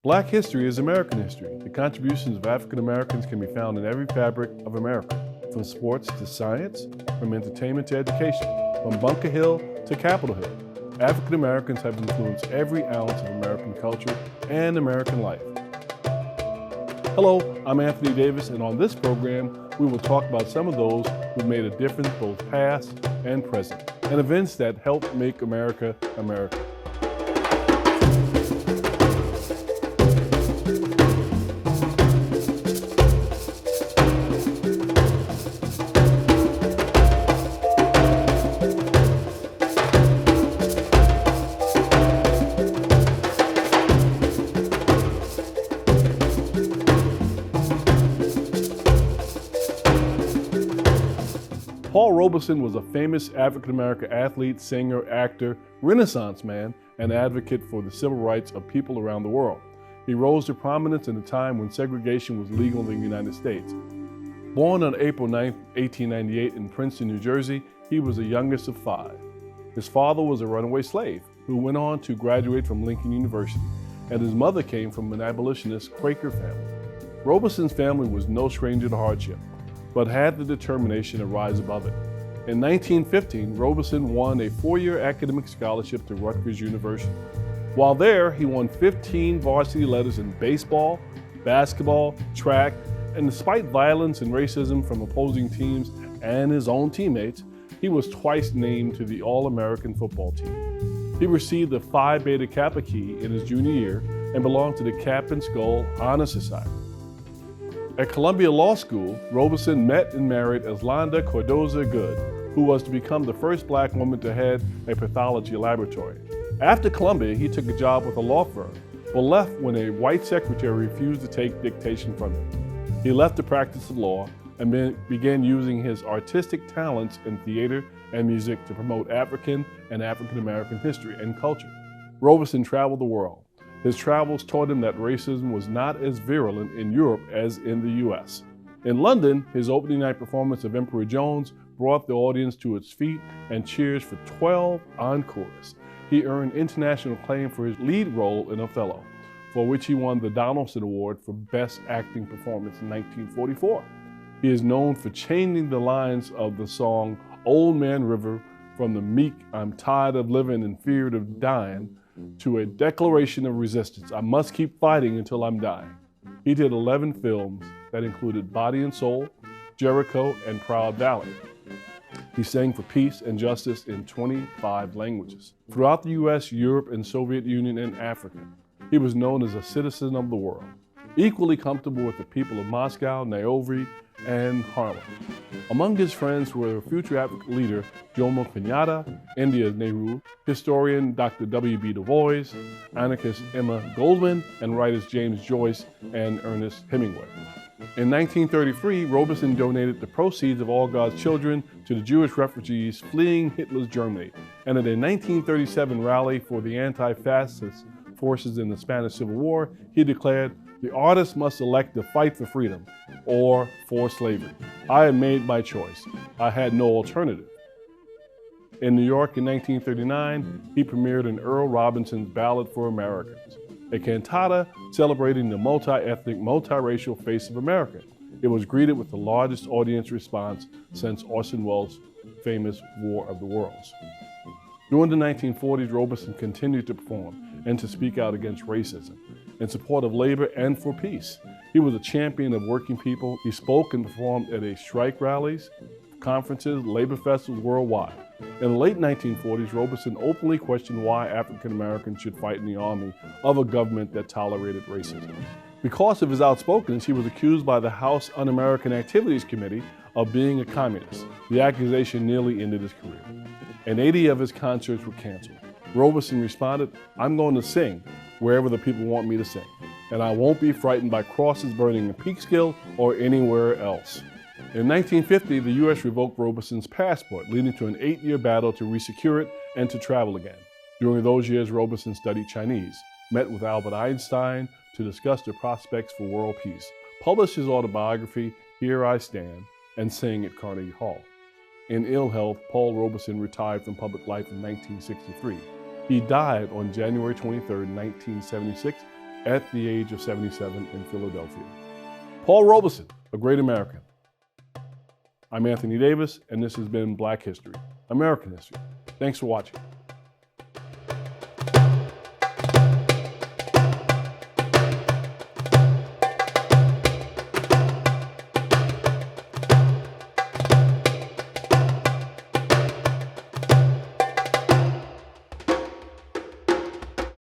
Black history is American history. The contributions of African Americans can be found in every fabric of America, from sports to science, from entertainment to education, from Bunker Hill to Capitol Hill. African Americans have influenced every ounce of American culture and American life. Hello, I'm Anthony Davis, and on this program, we will talk about some of those who made a difference both past and present, and events that helped make America, America. Paul Robeson was a famous African-American athlete, singer, actor, Renaissance man, and advocate for the civil rights of people around the world. He rose to prominence in a time when segregation was legal in the United States. Born on April 9, 1898 in Princeton, New Jersey, he was the youngest of five. His father was a runaway slave who went on to graduate from Lincoln University, and his mother came from an abolitionist Quaker family. Robeson's family was no stranger to hardship, but had the determination to rise above it. In 1915, Robeson won a four-year academic scholarship to Rutgers University. While there, he won 15 varsity letters in baseball, basketball, track, and despite violence and racism from opposing teams and his own teammates, he was twice named to the All-American football team. He received the Phi Beta Kappa key in his junior year and belonged to the Cap and Skull Honor Society. At Columbia Law School, Robeson met and married Eslanda Cardoza Good, who was to become the first black woman to head a pathology laboratory. After Columbia, he took a job with a law firm, but left when a white secretary refused to take dictation from him. He left the practice of law and began using his artistic talents in theater and music to promote African and African American history and culture. Robeson traveled the world. His travels taught him that racism was not as virulent in Europe as in the US. In London, his opening night performance of Emperor Jones brought the audience to its feet and cheers for 12 encores. He earned international acclaim for his lead role in Othello, for which he won the Donaldson Award for Best Acting Performance in 1944. He is known for changing the lines of the song Old Man River from the meek, I'm tired of living and feared of dying, to a declaration of resistance. I must keep fighting until I'm dying. He did 11 films that included Body and Soul, Jericho, and Proud Valley. He sang for peace and justice in 25 languages. Throughout the US, Europe, and Soviet Union, and Africa, he was known as a citizen of the world, equally comfortable with the people of Moscow, Nairobi, and Harlem. Among his friends were future African leader Jomo Kenyatta, India's Nehru, historian Dr. W.B. Du Bois, anarchist Emma Goldman, and writers James Joyce and Ernest Hemingway. In 1933, Robeson donated the proceeds of All God's Children to the Jewish refugees fleeing Hitler's Germany, and at a 1937 rally for the anti-fascist forces in the Spanish Civil War, he declared, "The artist must elect to fight for freedom or for slavery. I had made my choice. I had no alternative." In New York in 1939, he premiered an Earl Robinson's Ballad for Americans, a cantata celebrating the multi-ethnic, multiracial face of America. It was greeted with the largest audience response since Orson Welles' famous War of the Worlds. During the 1940s, Robeson continued to perform and to speak out against racism, in support of labor and for peace. He was a champion of working people. He spoke and performed at strike rallies, conferences, labor festivals worldwide. In the late 1940s, Robeson openly questioned why African Americans should fight in the army of a government that tolerated racism. Because of his outspokenness, he was accused by the House Un-American Activities Committee of being a communist. The accusation nearly ended his career, and 80 of his concerts were canceled. Robeson responded, "I'm going to sing wherever the people want me to sing, and I won't be frightened by crosses burning in Peekskill or anywhere else." In 1950, the U.S. revoked Robeson's passport, leading to an 8-year battle to resecure it and to travel again. During those years, Robeson studied Chinese, met with Albert Einstein to discuss the prospects for world peace, published his autobiography, Here I Stand, and sang at Carnegie Hall. In ill health, Paul Robeson retired from public life in 1963. He died on January 23, 1976, at the age of 77 in Philadelphia. Paul Robeson, a great American. I'm Anthony Davis, and this has been Black History, American History. Thanks for watching.